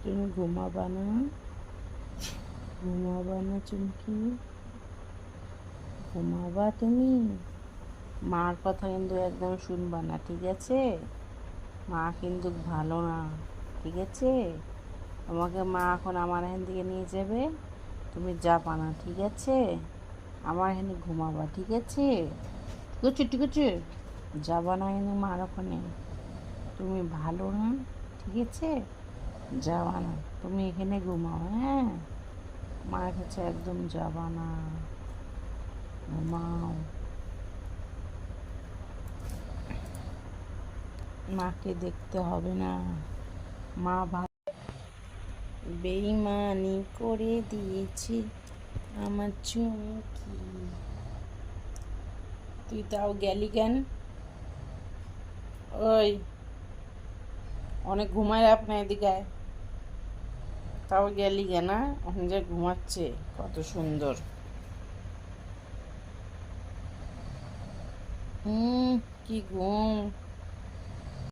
তুমি ঘুমাবা না? ঘুমাবা না চুমকি? ঘুমাবা তুমি? মার কথা কিন্তু একদম শুনবা না, ঠিক আছে? মা কিন্তু ভালো না, ঠিক আছে? তোমাকে মা এখন আমার এখান থেকে নিয়ে যাবে, তুমি যাবা না, ঠিক আছে? আমার এখানে ঘুমাবা, ঠিক আছে? ঠিক আছে, যাবা না কিন্তু মার ওখানে। তুমি ভালো না, ঠিক আছে? যাবা না, তুমি এখানে ঘুমাও, হ্যাঁ? মার কাছে একদম যাবা না, ঘুমাও। মাকে দেখতে হবে না, মা বেইমানি করে দিয়েছি আমার চুমকি। তুই তাও গেলি কেন? ওই অনেক ঘুমায় আপনার এদিকে আয়। তাও গেলি কেন? এখন যে ঘুমাচ্ছে কত সুন্দর। কি ঘুম।